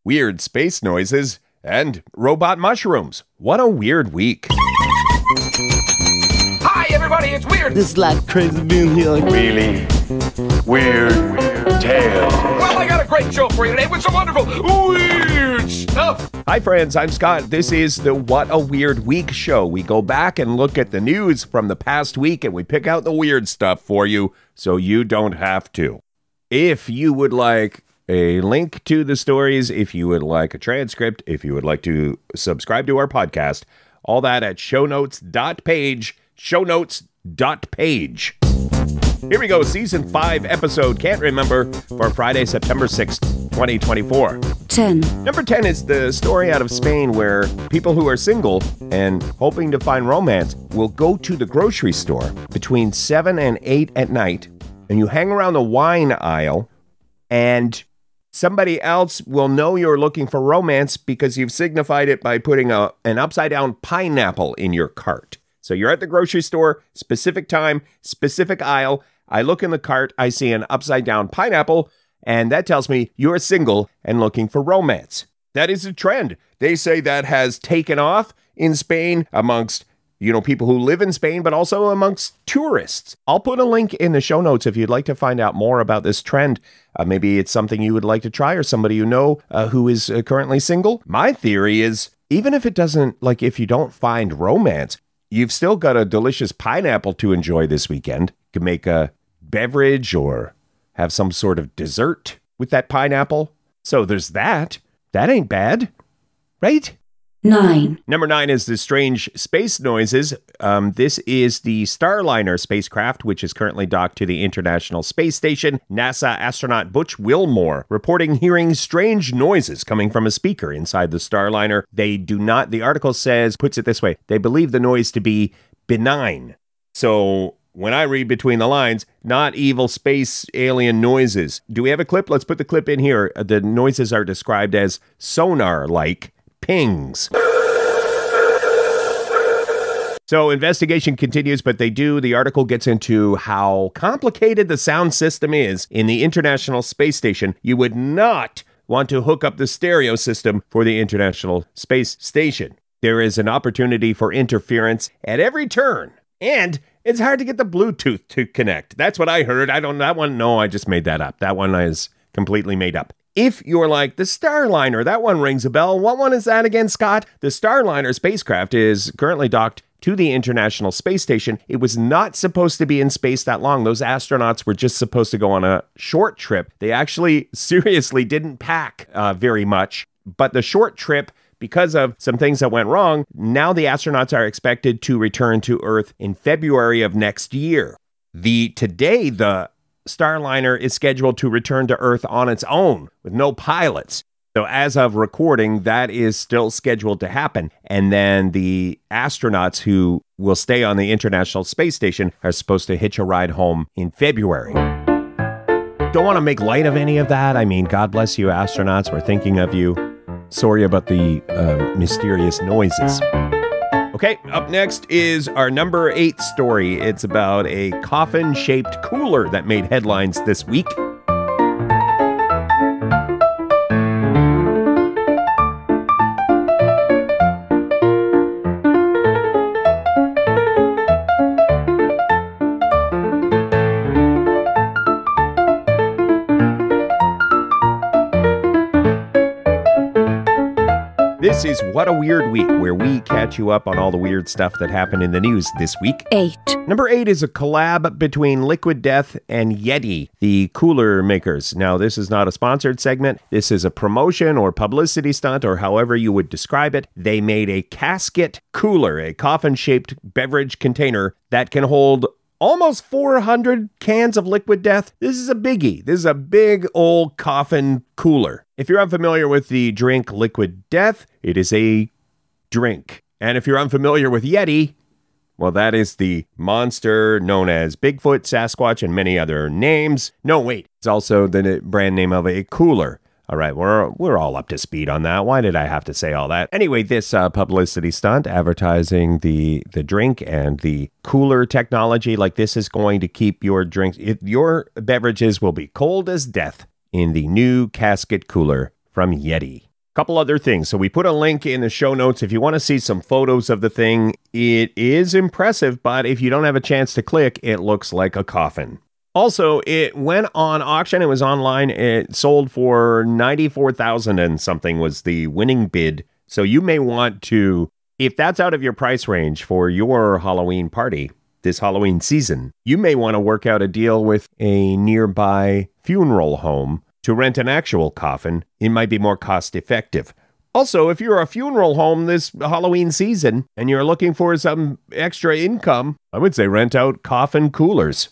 weird space noises, and robot mushrooms. What a weird week. Hi, everybody, it's Weird. This is like crazy being here. Really weird tales. Well, I got a great show for you today with some wonderful weird stuff. Hi, friends. I'm Scott. This is the What a Weird Week show. We go back and look at the news from the past week, and we pick out the weird stuff for you so you don't have to. If you would like a link to the stories, if you would like a transcript, if you would like to subscribe to our podcast, all that at shownotes.page, shownotes.page. Here we go, Season 5 episode, Can't Remember, for Friday, September 6th, 2024. 10. Number 10 is the story out of Spain where people who are single and hoping to find romance will go to the grocery store between 7 and 8 at night, and you hang around the wine aisle, and somebody else will know you're looking for romance because you've signified it by putting an upside-down pineapple in your cart. So you're at the grocery store, specific time, specific aisle. I look in the cart, I see an upside-down pineapple, and that tells me you're single and looking for romance. That is a trend. They say that has taken off in Spain amongst people who live in Spain, but also amongst tourists. I'll put a link in the show notes if you'd like to find out more about this trend. Maybe it's something you would like to try or somebody you know who is currently single. My theory is, even if if you don't find romance, you've still got a delicious pineapple to enjoy this weekend. You can make a beverage or have some sort of dessert with that pineapple. So there's that. That ain't bad, right? 9. Number 9 is the strange space noises. This is the Starliner spacecraft, which is currently docked to the International Space Station. NASA astronaut Butch Wilmore reporting hearing strange noises coming from a speaker inside the Starliner. The article puts it this way, they believe the noise to be benign. So when I read between the lines, not evil space alien noises. Do we have a clip? Let's put the clip in here. The noises are described as sonar-like pings. So investigation continues, but the article gets into how complicated the sound system is in the International Space Station. You would not want to hook up the stereo system for the International Space Station. There is an opportunity for interference at every turn, and it's hard to get the Bluetooth to connect. That's what I heard. I just made that up. That one is completely made up. If you're like, the Starliner, that one rings a bell. What one is that again, Scott? The Starliner spacecraft is currently docked to the International Space Station. It was not supposed to be in space that long. Those astronauts were just supposed to go on a short trip. They actually seriously didn't pack very much. But the short trip, because of some things that went wrong, now the astronauts are expected to return to Earth in February of next year. The Starliner is scheduled to return to Earth on its own with no pilots. So as of recording, that is still scheduled to happen. And then the astronauts who will stay on the International Space Station are supposed to hitch a ride home in February. Don't want to make light of any of that. I mean, God bless you, astronauts. We're thinking of you. Sorry about the mysterious noises. Okay, up next is our number 8 story. It's about a coffin-shaped cooler that made headlines this week. This is What a Weird Week, where we catch you up on all the weird stuff that happened in the news this week. 8. Number 8 is a collab between Liquid Death and Yeti, the cooler makers. Now, this is not a sponsored segment. This is a promotion or publicity stunt, or however you would describe it. They made a casket cooler, a coffin-shaped beverage container that can hold almost 400 cans of Liquid Death. This is a biggie. This is a big old coffin cooler. If you're unfamiliar with the drink Liquid Death, it is a drink. And if you're unfamiliar with Yeti, well, that is the monster known as Bigfoot, Sasquatch, and many other names. No, wait. It's also the brand name of a cooler. All right, we're all up to speed on that. Why did I have to say all that? Anyway, this publicity stunt advertising the drink and the cooler technology, like this is going to keep your drinks, your beverages will be cold as death in the new casket cooler from Yeti. Couple other things. So we put a link in the show notes if you want to see some photos of the thing. It is impressive, but if you don't have a chance to click, it looks like a coffin. Also, it went on auction. It was online. It sold for $94,000 and something was the winning bid. So you may want to, if that's out of your price range for your Halloween party this Halloween season, you may want to work out a deal with a nearby funeral home to rent an actual coffin. It might be more cost effective. Also, if you're a funeral home this Halloween season and you're looking for some extra income, I would say rent out coffin coolers.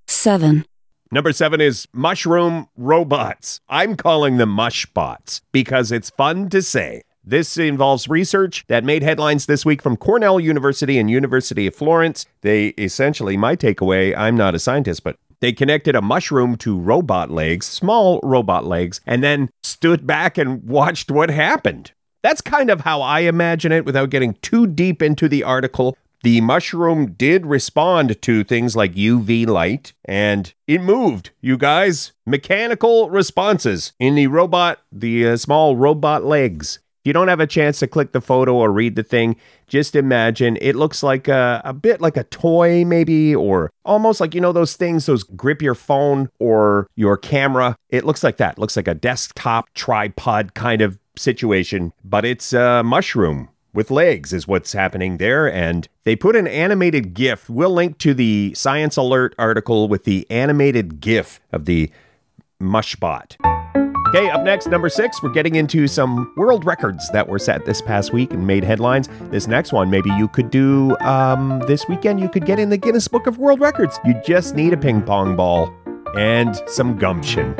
7, Number 7 is mushroom robots. I'm calling them mushbots because it's fun to say. This involves research that made headlines this week from Cornell University and University of Florence. They essentially, my takeaway, I'm not a scientist, but they connected a mushroom to robot legs, small robot legs, and then stood back and watched what happened. That's kind of how I imagine it without getting too deep into the article. The mushroom did respond to things like UV light, and it moved, you guys. Mechanical responses in the robot, the small robot legs. If you don't have a chance to click the photo or read the thing, just imagine it looks like a bit like a toy maybe, or almost like, you know, those things, those grip your phone or your camera. It looks like that. It looks like a desktop tripod kind of situation, but it's a mushroom with legs is what's happening there. And they put an animated GIF. We'll link to the Science Alert article with the animated GIF of the mushbot. Okay, up next, number 6, we're getting into some world records that were set this past week and made headlines. This next one, maybe you could do this weekend. You could get in the Guinness Book of World Records. You just need a ping pong ball and some gumption.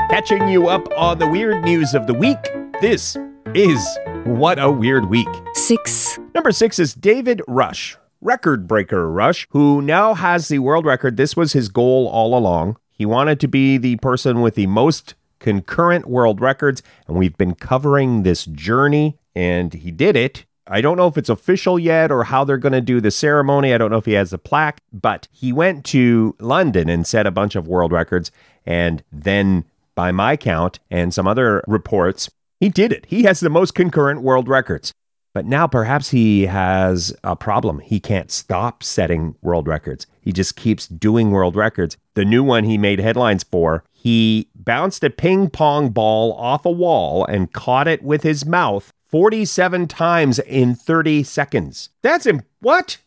Catching you up on the weird news of the week. This is What a Weird Week. 6, Number 6 is David Rush, record breaker Rush, who now has the world record. This was his goal all along. He wanted to be the person with the most concurrent world records, and we've been covering this journey, and he did it. I don't know if it's official yet or how they're going to do the ceremony. I don't know if he has a plaque, but he went to London and set a bunch of world records, and then by my count and some other reports, he did it. He has the most concurrent world records. But now perhaps he has a problem. He can't stop setting world records. He just keeps doing world records. The new one he made headlines for, he bounced a ping pong ball off a wall and caught it with his mouth 47 times in 30 seconds. That's what?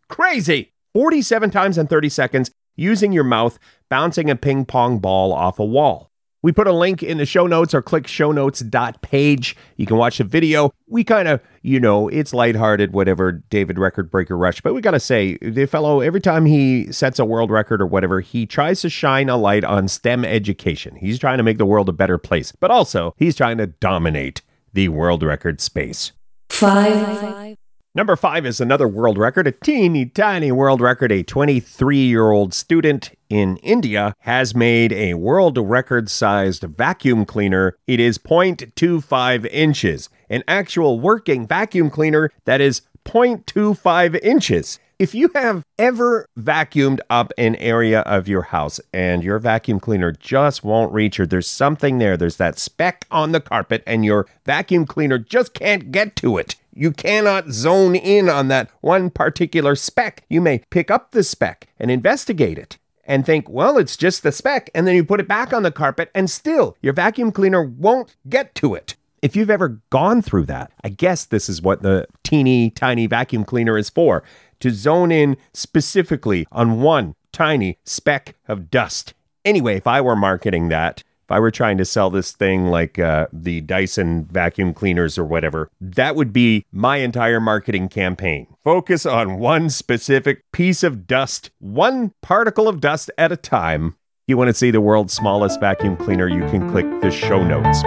Crazy. 47 times in 30 seconds using your mouth, bouncing a ping pong ball off a wall. We put a link in the show notes or click shownotes.page. You can watch the video. We kind of, it's lighthearted, whatever, David Record Breaker Rush. But we got to say, the fellow, every time he sets a world record or whatever, he tries to shine a light on STEM education. He's trying to make the world a better place. But also, he's trying to dominate the world record space. 5, Number 5 is another world record, a teeny tiny world record. A 23-year-old student in India has made a world record-sized vacuum cleaner. It is 0.25 inches, an actual working vacuum cleaner that is 0.25 inches. If you have ever vacuumed up an area of your house and your vacuum cleaner just won't reach, or there's something there, there's that speck on the carpet and your vacuum cleaner just can't get to it. You cannot zone in on that one particular speck. You may pick up the speck and investigate it and think, well, it's just the speck. And then you put it back on the carpet and still your vacuum cleaner won't get to it. If you've ever gone through that, I guess this is what the teeny tiny vacuum cleaner is for, to zone in specifically on one tiny speck of dust. Anyway, if I were marketing that, if I were trying to sell this thing like the Dyson vacuum cleaners or whatever, that would be my entire marketing campaign. Focus on one specific piece of dust, one particle of dust at a time. You want to see the world's smallest vacuum cleaner, you can click the show notes.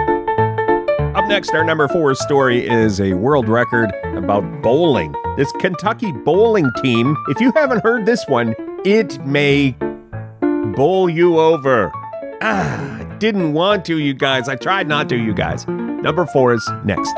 Up next, our number 4 story is a world record about bowling. This Kentucky bowling team, if you haven't heard this one, it may bowl you over. didn't want to, you guys. I tried not to, you guys. Number 4 is next.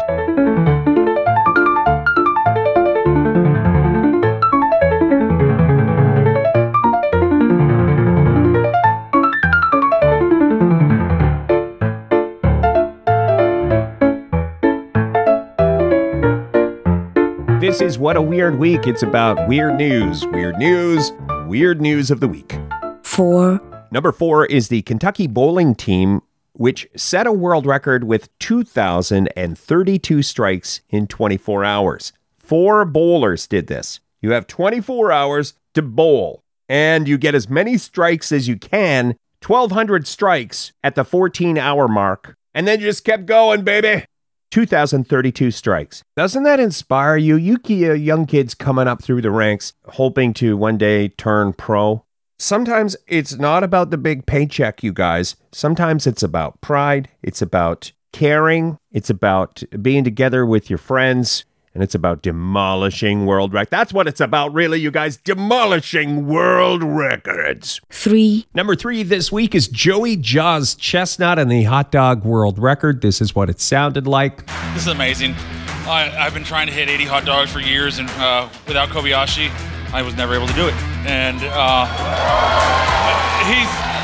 This is What a Weird Week. It's about weird news of the week. 4, Number 4 is the Kentucky bowling team, which set a world record with 2,032 strikes in 24 hours. 4 bowlers did this. You have 24 hours to bowl, and you get as many strikes as you can, 1,200 strikes at the 14-hour mark, and then you just kept going, baby. 2,032 strikes. Doesn't that inspire you? You young kids coming up through the ranks, hoping to one day turn pro. Sometimes it's not about the big paycheck, you guys. Sometimes it's about pride. It's about caring. It's about being together with your friends. And it's about demolishing world records. That's what it's about, really, you guys. Demolishing world records. 3, Number 3 this week is Joey Jaws Chestnut and the hot dog world record. This is what it sounded like. This is amazing. I've been trying to hit 80 hot dogs for years, and without Kobayashi, I was never able to do it. And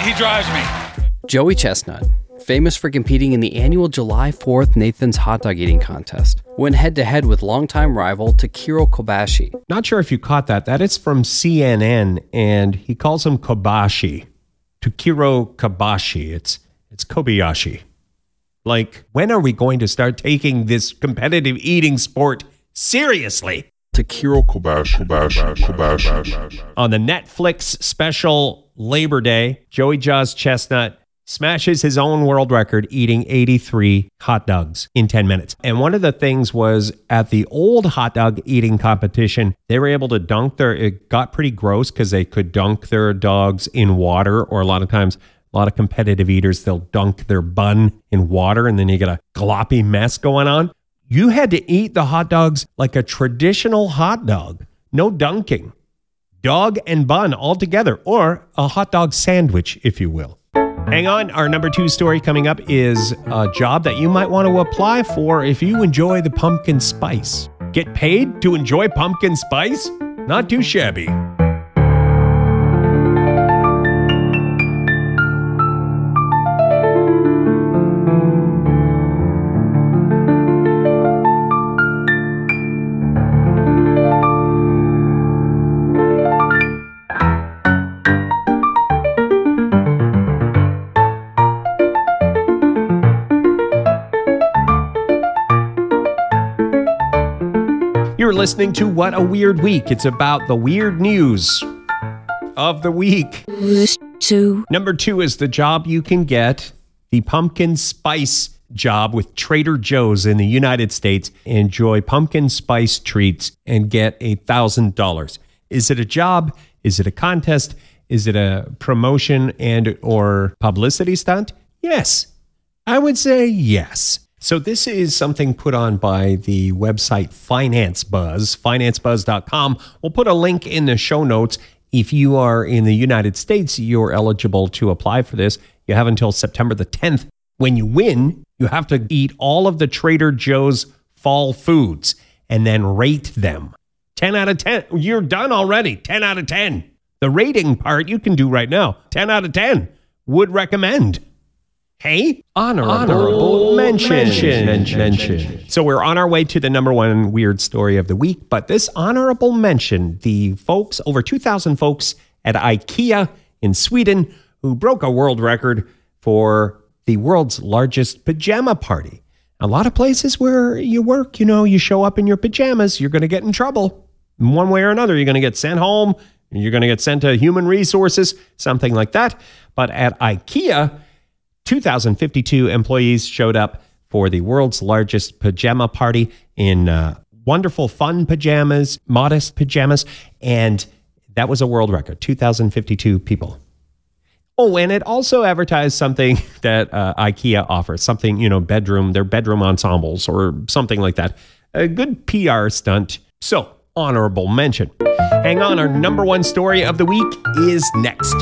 he drives me. Joey Chestnut, famous for competing in the annual July 4th Nathan's Hot Dog Eating Contest, went head-to-head with longtime rival Takiro Kobayashi. Not sure if you caught that. That is from CNN, and he calls him Kobashi. Takiro Kobashi. It's Kobayashi. Like, when are we going to start taking this competitive eating sport seriously? Takiro Kobashi. On the Netflix special Labor Day, Joey Jaws Chestnut smashes his own world record eating 83 hot dogs in 10 minutes. And one of the things was at the old hot dog eating competition, they were able to it got pretty gross because they could dunk their dogs in water, or a lot of times, a lot of competitive eaters, they'll dunk their bun in water and then you get a gloppy mess going on. You had to eat the hot dogs like a traditional hot dog. No dunking. Dog and bun all together, or a hot dog sandwich, if you will. Hang on, our number 2 story coming up is a job that you might want to apply for if you enjoy the pumpkin spice. Get paid to enjoy pumpkin spice? Not too shabby. You're listening to What a Weird Week. It's about the weird news of the week. 2, Number 2 is the job you can get, the pumpkin spice job with Trader Joe's in the United States. Enjoy pumpkin spice treats and get $1,000. Is it a job? Is it a contest? Is it a promotion and or publicity stunt? Yes. I would say yes. So this is something put on by the website Finance Buzz, financebuzz.com. We'll put a link in the show notes. If you are in the United States, you're eligible to apply for this. You have until September the 10th. When you win, you have to eat all of the Trader Joe's fall foods and then rate them. 10 out of 10. You're done already. 10 out of 10. The rating part you can do right now. 10 out of 10. Would recommend. Hey, honorable mention. So we're on our way to the number 1 weird story of the week, but this honorable mention, the folks, over 2,000 folks at IKEA in Sweden who broke a world record for the world's largest pajama party. A lot of places where you work, you show up in your pajamas, you're going to get in trouble. In one way or another, you're going to get sent home, you're going to get sent to human resources, something like that. But at IKEA, 2,052 employees showed up for the world's largest pajama party in wonderful, fun pajamas, modest pajamas, and that was a world record, 2,052 people. Oh, and it also advertised something that IKEA offers, something, their bedroom ensembles or something like that. A good PR stunt. So, honorable mention. Hang on, our number 1 story of the week is next.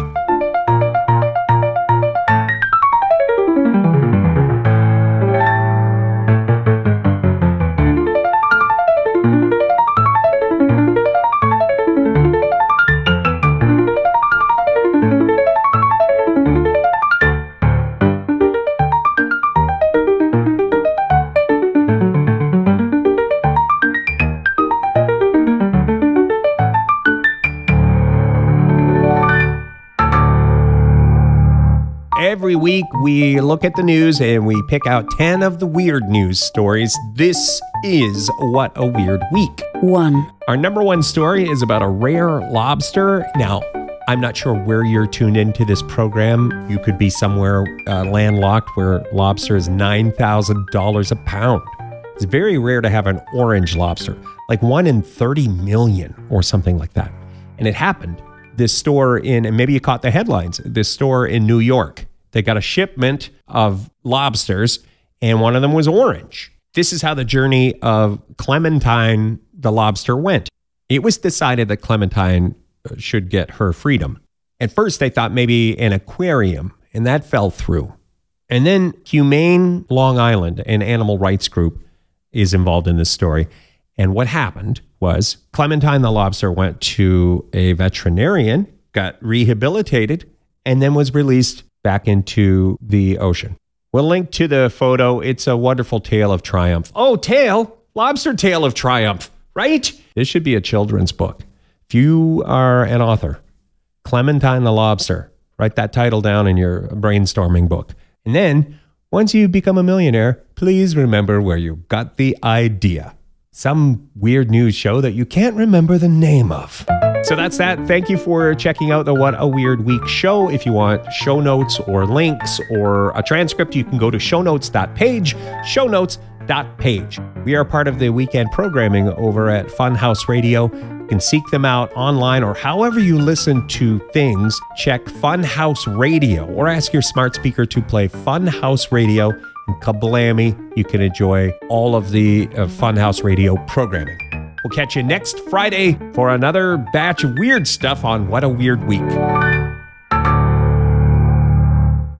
Every week, we look at the news and we pick out 10 of the weird news stories. This is What a Weird Week. 1, Our number one story is about a rare lobster. Now, I'm not sure where you're tuned into this program. You could be somewhere landlocked where lobster is $9,000 a pound. It's very rare to have an orange lobster, like 1 in 30 million or something like that. And it happened. This store and maybe you caught the headlines, this store in New York, they got a shipment of lobsters and one of them was orange. This is how the journey of Clementine the lobster went. It was decided that Clementine should get her freedom. At first, they thought maybe an aquarium, and that fell through. And then Humane Long Island, an animal rights group, is involved in this story. And what happened was Clementine the lobster went to a veterinarian, got rehabilitated, and then was released back into the ocean. We'll link to the photo. It's a wonderful tale of triumph. Oh, lobster tale of triumph, right? This should be a children's book. If you are an author, Clementine the lobster, write that title down in your brainstorming book. And then once you become a millionaire, please remember where you got the idea. Some weird news show that you can't remember the name of. So that's that. Thank you for checking out the What a Weird Week show. If you want show notes or links or a transcript, you can go to shownotes.page, shownotes.page. We are part of the weekend programming over at Funhouse Radio. You can seek them out online or however you listen to things. Check Funhouse Radio or ask your smart speaker to play Funhouse Radio. And kablammy, you can enjoy all of the Funhouse Radio programming. We'll catch you next Friday for another batch of weird stuff on What a Weird Week.